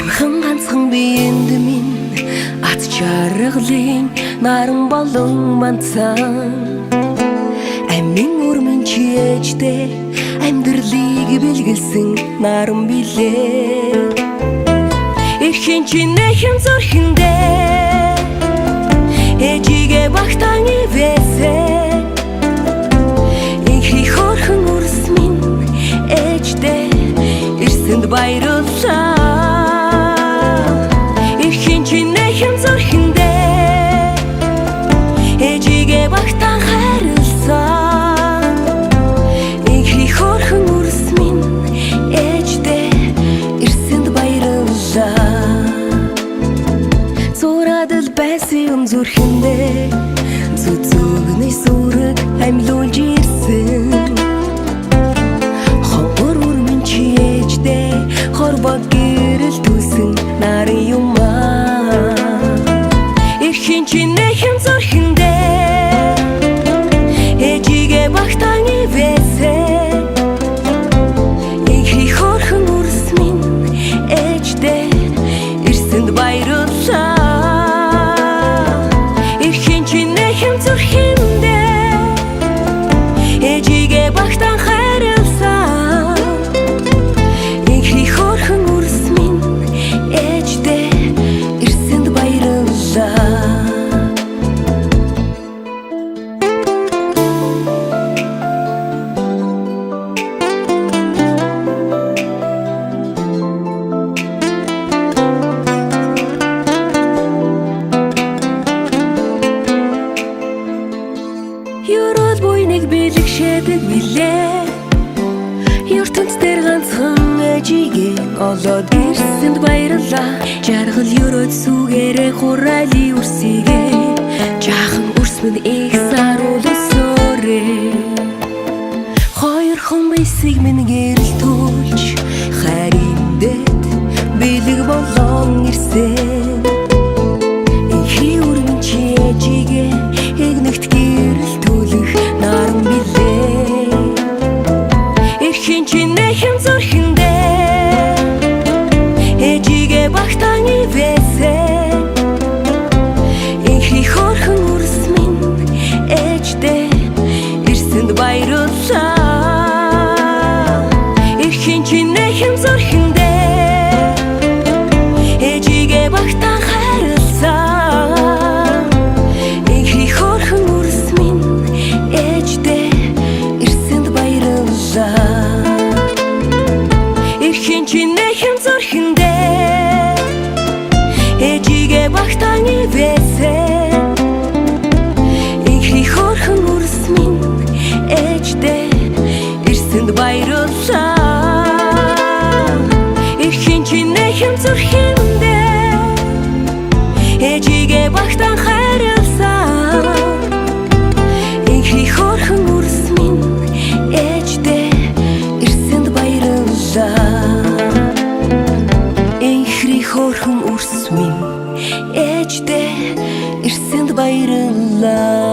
Амхан ганцхан биенд минь ат чаргалын наран болон манцан амин өрмөн чиэжтэй амьдралыг бэлгэлсэн наран билээ эрхэн чинэхэн зөрхөндөө ээжигээ багтаан ивэсээ инхи хорхон үрс минь ээжтэй ирсэнд баярлалаа эрхэн чинэхэн зөрхөндөө ээжигээ багтаан хайрласан инхи хорхон үрс минь ээжтэй ирсэнд баярлалаа зурадал байсан зүрхэндээ зүзүгний сүрэг амьлуулж ирсэн ховор үрмэн чи ээжтэй хорбог гэрэл түсэн нарын юмаа эрхэн чинэхэн зөрхөндөө ээжигээ багтаан ивэсээ инхи хорхон үрс минь ээжтэй ирсэнд баярлалаа эрхэн чинэхэн зөрхөндөө ээжигээ багтаан хайрласан инхи хорхон үрс минь ээжтэй ирсэнд баярлалаа Юрол буйныг бэлгшээдэг билээ ертөнц дээр ганцхан ээжигээ олоод ирсэнд баярлалаа жаргал юрод сүгээрээ хурайлын үрсийгээ жаахан үрс минь их саруулсөөрэй хоёр хон бисиг минь гэрэл түлж хариндет бэлэг болон ирсэн инхи үрмэн чи ээжигээ игнэгт гэрэл түлэх наран билээ эрхэн чинэхэн зөрхөндөө ээжигээ багтаан ивэсээ инхи хорхон үрс минь ээжтэй ирсэнд баярлалаа эрхэн чинэхэн зөрхөндөө ээжигээ багтаан хайрласан инхи хорхон үрс минь ээжтэй ирсэнд баярлалаа эрхэн чинэхэн зөрхөндөө ээжигээ багтаан ивэсээ инхи хорхон үрс минь ээжтэй ирсэнд баярлалаа эрхэн чинэхэн зөрхөндөө ээжигээ багтаан хайрласан инхи хорхон үрс минь ээжтэй ирсэнд баярлалаа инхри хорхон үрс минь ээжтэй ирсэнд баярлалаа